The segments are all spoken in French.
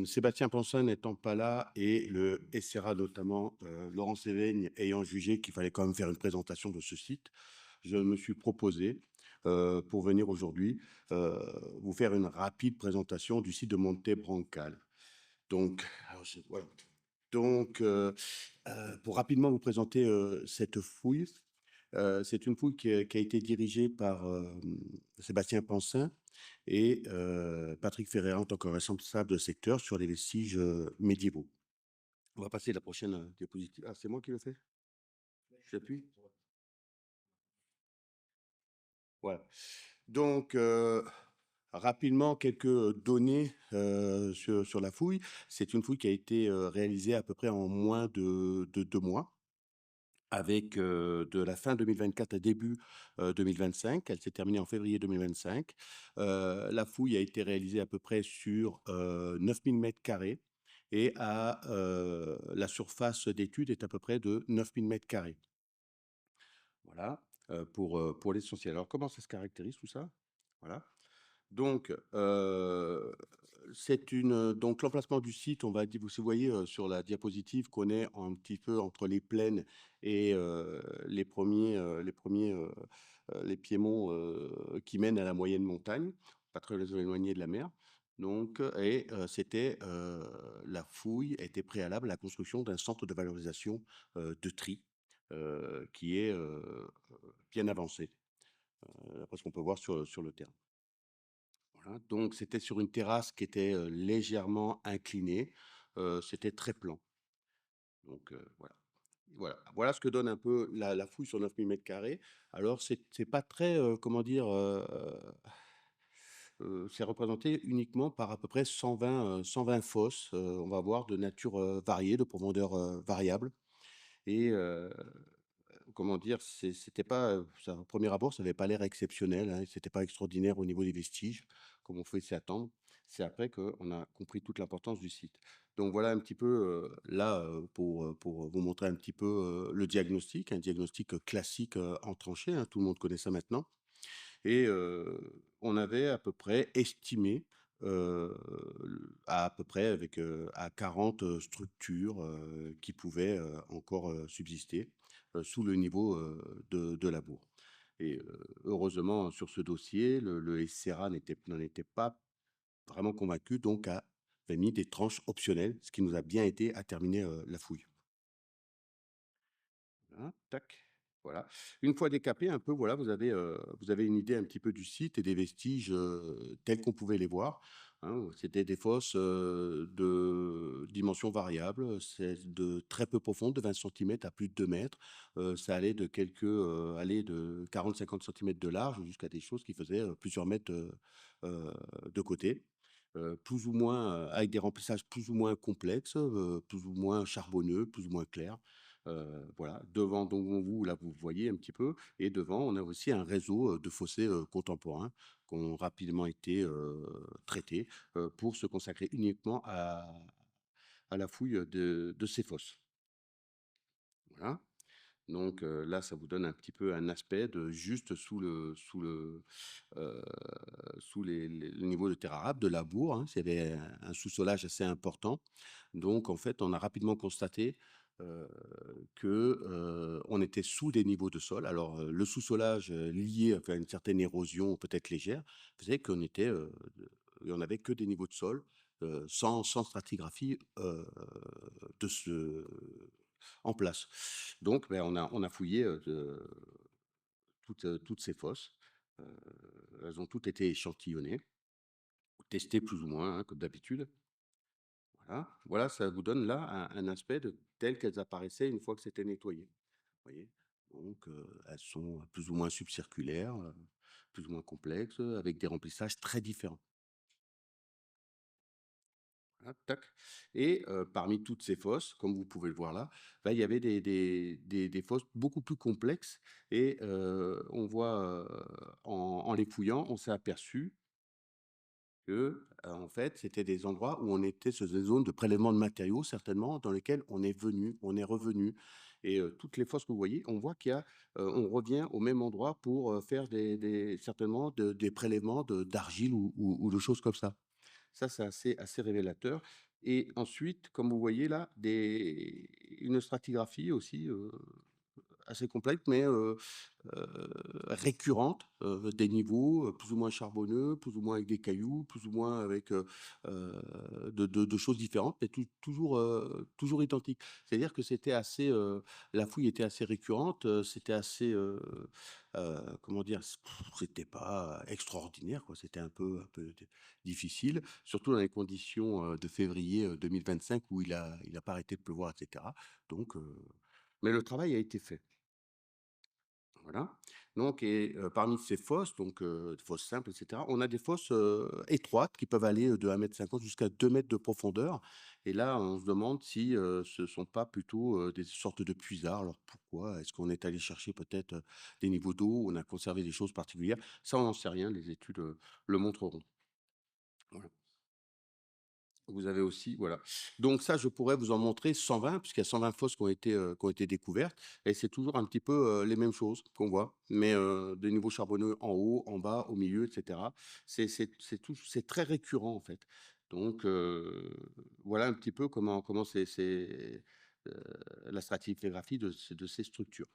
Sébastien Ponsin n'étant pas là et le SRA notamment, Laurent Sévaigne ayant jugé qu'il fallait quand même faire une présentation de ce site, je me suis proposé, pour venir aujourd'hui, heu, vous faire une rapide présentation du site de Monte Brancal. Donc alors je voilà. Donc pour rapidement vous présenter, cette fouille, c'est une fouille qui a été dirigée par, Sébastien Pansin et Patrick Ferreira en tant que responsable de secteur sur les vestiges, médiévaux. On va passer la prochaine, diapositive. Ah, c'est moi qui le fais? J'appuie? Voilà. Donc rapidement quelques, données, sur la fouille. C'est une fouille qui a été, réalisée à peu près en moins de 2 mois. Avec, de la fin 2024 à début, 2025. Elle s'est terminée en février 2025. La fouille a été réalisée à peu près sur, 9 000 m² et la surface d'étude est à peu près de 9 000 m². Voilà, pour l'essentiel. Alors comment ça se caractérise tout ça? Voilà. Donc, donc l'emplacement du site, on va dire vous voyez, sur la diapositive qu'on est un petit peu entre les plaines et les piémonts, qui mènent à la moyenne montagne, pas très éloignés de la mer. Donc, la fouille était préalable à la construction d'un centre de valorisation, de tri, qui est, bien avancé, d'après ce qu'on peut voir sur le terrain. Voilà, donc c'était sur une terrasse qui était, légèrement inclinée, c'était très plan. Donc voilà. Voilà ce que donne un peu la fouille sur 9 000 m². Alors c'est pas très, comment dire, c'est représenté uniquement par à peu près 120 fosses, on va voir de nature, variée, de profondeur, variable et comment dire? C'était pas, ça au premier abord, ça avait pas l'air exceptionnel, hein, c'était pas extraordinaire au niveau des vestiges, comme on pouvait s'y attendre. C'est après qu'on a compris toute l'importance du site. Donc voilà un petit peu, là, pour vous montrer un petit peu, le diagnostic, un diagnostic, classique, en tranchée, hein, tout le monde connaît ça maintenant et on avait à peu près estimé, à peu près avec, à 40, structures, qui pouvaient, encore, subsister, sous le niveau, de la bourre et heureusement sur ce dossier, le SCRA n'en était pas vraiment convaincu, donc avait mis des tranches optionnelles, ce qui nous a bien aidé à terminer, la fouille. Hein, tac, voilà. Une fois décapé un peu, voilà, vous avez une idée un petit peu du site et des vestiges, tels qu'on pouvait les voir, hein. C'était des fosses, de dimensions variables, c'est de très peu profondes, de 20 centimètres à plus de 2 mètres. Ça allait de allez de 40-50 centimètres de large jusqu'à des choses qui faisaient, plusieurs mètres, de côté. Plus ou moins, avec des remplissages plus ou moins complexes, plus ou moins charbonneux, plus ou moins clairs. Voilà, devant donc vous, là, vous voyez un petit peu et devant, on a aussi un réseau, de fossés, contemporains qui ont rapidement été, traités, pour se consacrer uniquement à la fouille, de ces fosses. Voilà, donc là, ça vous donne un petit peu un aspect de juste heu, sous le niveau de terre arabe, de la bourre, hein. Il y avait un sous-solage assez important. Donc en fait, on a rapidement constaté, heu, que, on était sous des niveaux de sol. Alors, le sous-solage, lié enfin, à une certaine érosion peut-être légère, faisait qu'on était, on avait que des niveaux de sol, sans stratigraphie, de ce en place. Donc, beh, on a fouillé, toutes ces fosses. Heu, Elles ont toutes été échantillonnées, testées plus ou moins, hein, comme d'habitude. Voilà. Voilà, ça vous donne là un aspect de telles qu'elles apparaissaient une fois que c'était nettoyé. Vous voyez? Donc, elles sont plus ou moins subcirculaires, plus ou moins complexes, avec des remplissages très différents. Voilà, tac et parmi toutes ces fosses, comme vous pouvez le voir là, bah, il y avait des fosses beaucoup plus complexes et on voit, en les fouillant, on s'est aperçu que, en fait, c'était des endroits où on était sur des zones de prélèvement de matériaux certainement, dans lesquelles on est venu, on est revenu et toutes les fosses que vous voyez, on voit qu'il y a, on revient au même endroit pour, faire certainement des prélèvements d'argile ou de choses comme ça. Ça, c'est assez révélateur et ensuite, comme vous voyez là, des une stratigraphie aussi, assez complexe, mais récurrente, des niveaux, plus ou moins charbonneux, plus ou moins avec des cailloux, plus ou moins avec, de choses différentes, mais toujours identiques. C'est-à-dire que c'était assez, la fouille était assez récurrente, c'était assez, comment dire? C'était pas extraordinaire, quoi, c'était un peu difficile, surtout dans les conditions, de février, 2025 où il a pas arrêté de pleuvoir et cetera. Donc mais le travail a été fait. Voilà. Donc et parmi ces fosses, donc fosses simples et cetera, on a des fosses, étroites qui peuvent aller, de 1,50 m jusqu'à 2 mètres de profondeur et là, on se demande si, ce sont pas plutôt, des sortes de puisards. Alors pourquoi? Est-ce qu'on est allé chercher peut-être, des niveaux d'eau où on a conservé des choses particulières? Ça, on n'en sait rien, les études, le montreront. Voilà. Vous avez aussi voilà. Donc ça, je pourrais vous en montrer 120 puisqu'il y a 120 fosses qui ont été découvertes et c'est toujours un petit peu, les mêmes choses qu'on voit, mais des niveaux charbonneux en haut, en bas, au milieu et cetera. C'est très récurrent, en fait. Donc voilà un petit peu comment heu, la stratigraphie de ces structures.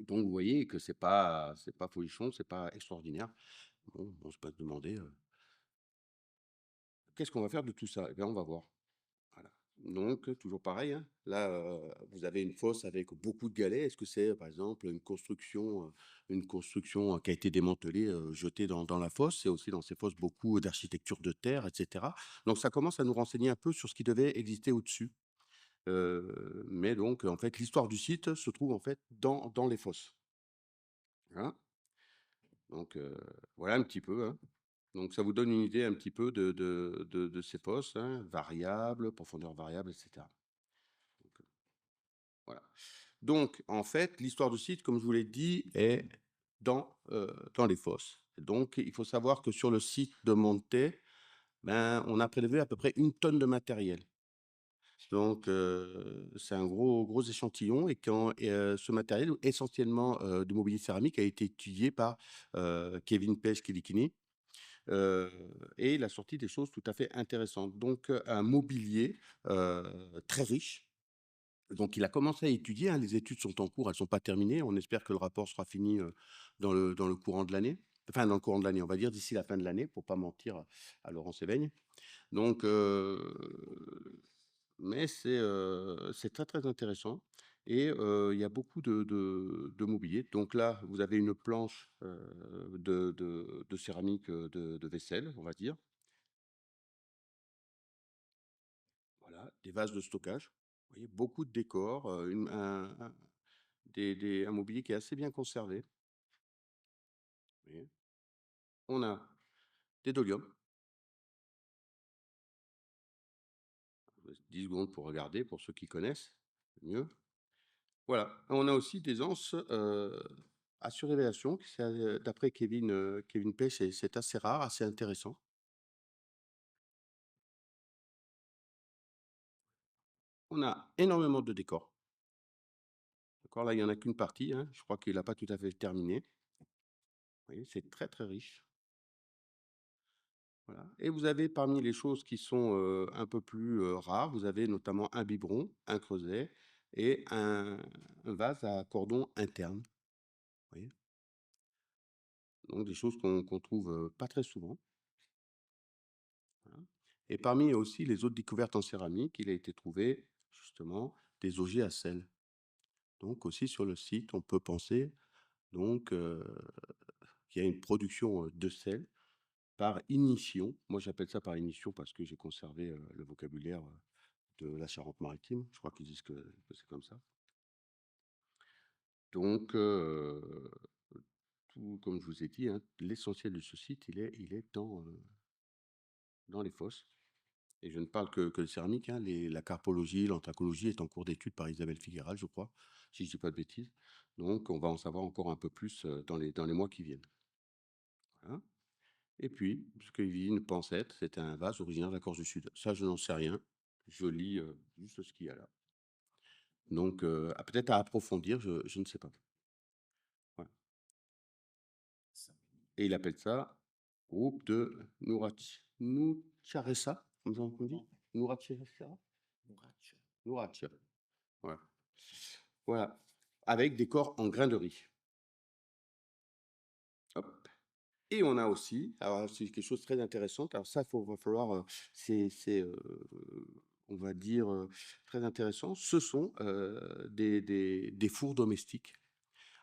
Donc vous voyez que c'est pas folichon, c'est pas extraordinaire. Bon, on se peut se demander, qu'est-ce qu'on va faire de tout ça? Eh bien, on va voir. Voilà. Donc, toujours pareil, hein. Là, vous avez une fosse avec beaucoup de galets. Est-ce que c'est, par exemple, une construction qui a été démantelée, jetée dans la fosse? C'est aussi dans ces fosses beaucoup d'architecture de terre, et cetera. Donc ça commence à nous renseigner un peu sur ce qui devait exister au-dessus. Mais donc, en fait, l'histoire du site se trouve, en fait, dans les fosses. Voilà. Donc, voilà un petit peu, hein. Donc ça vous donne une idée un petit peu de ces fosses, hein, variables, profondeur variable, et cetera. Donc, voilà. Donc, en fait, l'histoire du site, comme je vous l'ai dit, est dans les fosses. Donc, il faut savoir que sur le site de Monté, ben, on a prélevé à peu près 1 tonne de matériel. Donc, c'est un gros échantillon et ce matériel, essentiellement, du mobilier céramique, a été étudié par, Kevin Pech-Kilikini, heu et il a sorti des choses tout à fait intéressantes. Donc, un mobilier, très riche. Donc il a commencé à étudier, hein, les études sont en cours, elles sont pas terminées. On espère que le rapport sera fini, dans le courant de l'année. Enfin, dans le courant de l'année, on va dire d'ici la fin de l'année pour pas mentir à Laurent Sévaigne. Donc mais c'est très, très intéressant et il y a beaucoup de mobilier. Donc là, vous avez une planche, de céramique, de vaisselle, on va dire. Voilà, des vases de stockage. Vous voyez, beaucoup de décors, une un mobilier qui est assez bien conservé. Vous voyez? On a des doliums, 10 secondes pour regarder, pour ceux qui connaissent, c'est mieux. Voilà, on a aussi des anses, à surélévation, qui c'est, d'après Kevin Pech, c'est assez rare, assez intéressant. On a énormément de décors. D'accord, là, il y en a qu'une partie, hein, je crois qu'il a pas tout à fait terminé. Vous voyez, c'est très, très riche. Voilà et vous avez parmi les choses qui sont, un peu plus, rares, vous avez notamment un biberon, un creuset et un vase à cordon interne, vous voyez? Donc des choses qu'on trouve, pas très souvent, voilà et parmi aussi les autres découvertes en céramique, il a été trouvé justement des augiers à sel. Donc aussi sur le site, on peut penser donc, qu'il y a une production, de sel par ignition. Moi, j'appelle ça par ignition parce que j'ai conservé, le vocabulaire, de la Charente-Maritime. Je crois qu'ils disent que c'est comme ça. Donc, tout comme je vous ai dit, hein, l'essentiel de ce site, il est dans les fosses et je ne parle que de céramique, hein, la carpologie, l'anthracologie est en cours d'étude par Isabelle Figueral, je crois, si je dis pas de bêtises. Donc on va en savoir encore un peu plus, dans les mois qui viennent. Voilà et puis, ce qu'Evelyne pense être, c'était un vase originaire de la Corse du Sud. Ça, je n'en sais rien. Je lis, juste ce qu'il y a là. Donc, peut-être à approfondir, je ne sais pas. Voilà et il appelle ça groupe de Nucharesa, comme ça on dit? Nourachera? Nouracha, voilà. Voilà, avec des corps en grains de riz. Hop. Et on a aussi, alors c'est quelque chose de très intéressant, alors ça, va falloir, on va dire, très intéressant. Ce sont des fours domestiques.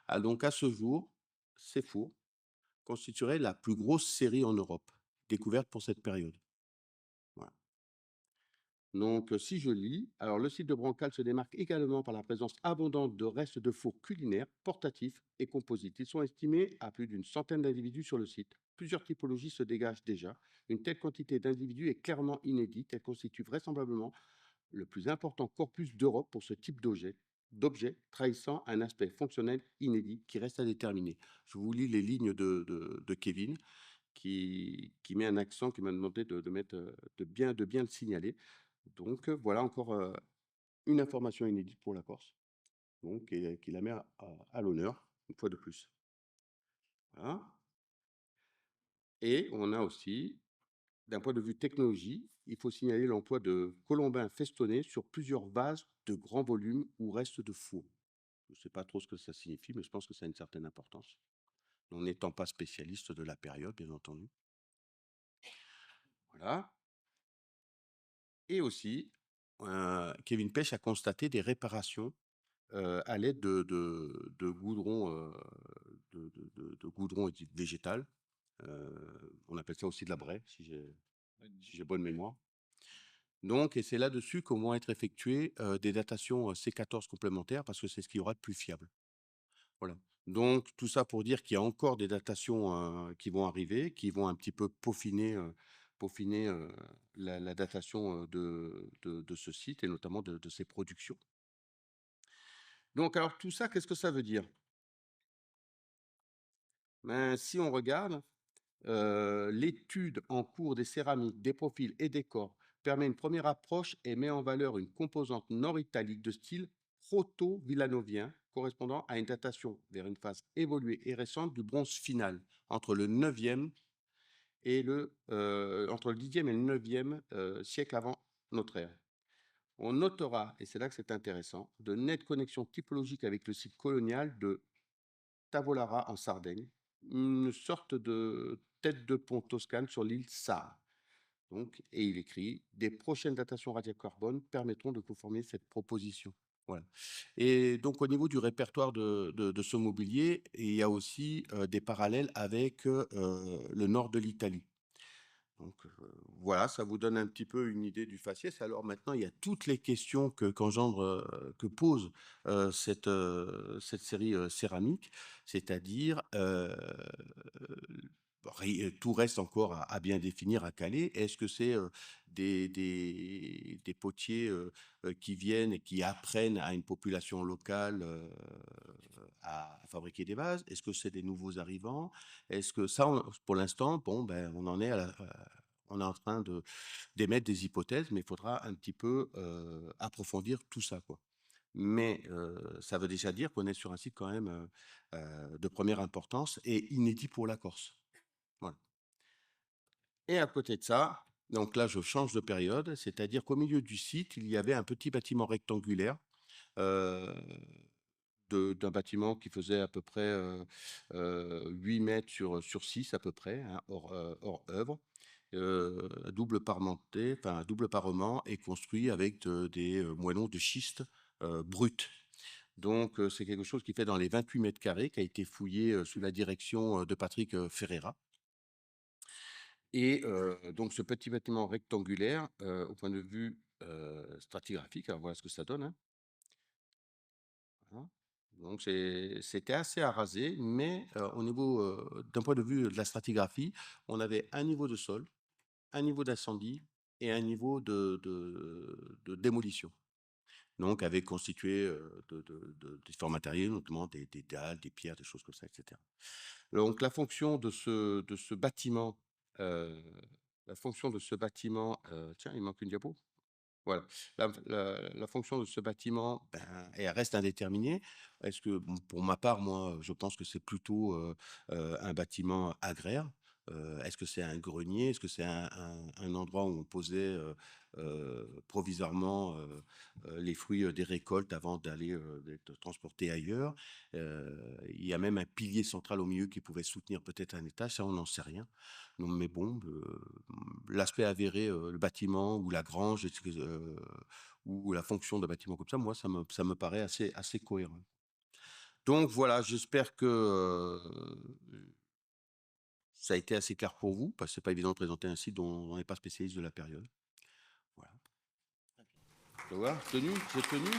Ah, donc à ce jour, ces fours constitueraient la plus grosse série en Europe, découverte pour cette période. Voilà. Donc, si je lis, alors le site de Brancal se démarque également par la présence abondante de restes de fours culinaires, portatifs et composites. Ils sont estimés à plus d'une centaine d'individus sur le site. Plusieurs typologies se dégagent déjà. Une telle quantité d'individus est clairement inédite. Elle constitue vraisemblablement le plus important corpus d'Europe pour ce type d'objet trahissant un aspect fonctionnel inédit qui reste à déterminer. Je vous lis les lignes de Kevin qui met un accent, qui m'a demandé de mettre, de bien le signaler. Donc, voilà encore, une information inédite pour la Corse, donc et qui la met à l'honneur, une fois de plus. Voilà. Et on a aussi, d'un point de vue technologie, il faut signaler l'emploi de colombins festonnés sur plusieurs vases de grand volume ou restes de four. Je ne sais pas trop ce que ça signifie, mais je pense que ça a une certaine importance. En n'étant pas spécialiste de la période, bien entendu. Voilà. Et aussi, Kevin Pech a constaté des réparations à l'aide de goudron, de goudron végétal. On appelle ça aussi de la braie, si j'ai bonne mémoire. Donc, et c'est là-dessus que vont être effectuées des datations C14 complémentaires parce que c'est ce qu'il y aura de plus fiable. Voilà. Donc, tout ça pour dire qu'il y a encore des datations qui vont arriver, qui vont un petit peu peaufiner la datation de ce site et notamment de ses productions. Donc, alors tout ça, qu'est-ce que ça veut dire? Ben, si on regarde, l'étude en cours des céramiques, des profils et des corps permet une première approche et met en valeur une composante nord-italique de style proto-villanovien, correspondant à une datation vers une phase évoluée et récente du bronze final, entre le 9e entre le 10e et le 9e siècle avant notre ère. On notera, et c'est là que c'est intéressant, de nettes connexions typologiques avec le site colonial de Tavolara en Sardaigne, une sorte de tête de pont toscane sur l'île Sarre. Donc, et il écrit: des prochaines datations radiocarbone permettront de conformer cette proposition. Voilà. Et donc, au niveau du répertoire de ce mobilier, il y a aussi des parallèles avec le nord de l'Italie. Donc voilà, ça vous donne un petit peu une idée du faciès. Alors maintenant, il y a toutes les questions que pose cette série céramique, c'est-à-dire tout reste encore à bien définir, à caler. Est-ce que c'est des potiers qui viennent et qui apprennent à une population locale à fabriquer des vases? Est-ce que c'est des nouveaux arrivants? Est-ce que ça, pour l'instant, bon, ben, on en est on est en train d'émettre des hypothèses, mais il faudra un petit peu approfondir tout ça, quoi. Mais ça veut déjà dire qu'on est sur un site quand même de première importance et inédit pour la Corse. Voilà. Et à côté de ça, donc là, je change de période, c'est-à-dire qu'au milieu du site, il y avait un petit bâtiment rectangulaire euh, d'un bâtiment qui faisait à peu près 8 mètres sur 6 à peu près, hein, hors œuvre, à double parement et construit avec des moellons de schiste bruts. Donc, c'est quelque chose qui fait dans les 28 mètres carrés, qui a été fouillé sous la direction de Patrick Ferreira. Et donc, ce petit bâtiment rectangulaire, au point de vue stratigraphique, alors voilà ce que ça donne, hein. Voilà. Donc, c'était assez arasé, mais au niveau, d'un point de vue de la stratigraphie, on avait un niveau de sol, un niveau d'incendie et un niveau de démolition. Donc, avec constitué de différents matériaux, notamment des dalles, des pierres, des choses comme ça, etc. Donc, de ce bâtiment, euh, la fonction de ce bâtiment, tiens, il manque une diapo. Voilà. La fonction de ce bâtiment, ben, elle reste indéterminée. Est-ce que, bon, pour ma part, moi, je pense que c'est plutôt un bâtiment agraire. Est-ce que c'est un grenier? Est-ce que c'est un endroit où on posait, provisoirement, les fruits, des récoltes avant d'être transportés ailleurs? Il y a même un pilier central au milieu qui pouvait soutenir peut-être un étage, ça on n'en sait rien. Non, mais bon, l'aspect avéré, le bâtiment ou la grange, est-ce que, ou la fonction d'un bâtiment comme ça, moi ça me paraît assez cohérent. Donc voilà, j'espère que, ça a été assez clair pour vous, parce que c'est pas évident de présenter un site dont on n'est pas spécialiste de la période. Voilà. Tu vois? Tenu? C'est tenu?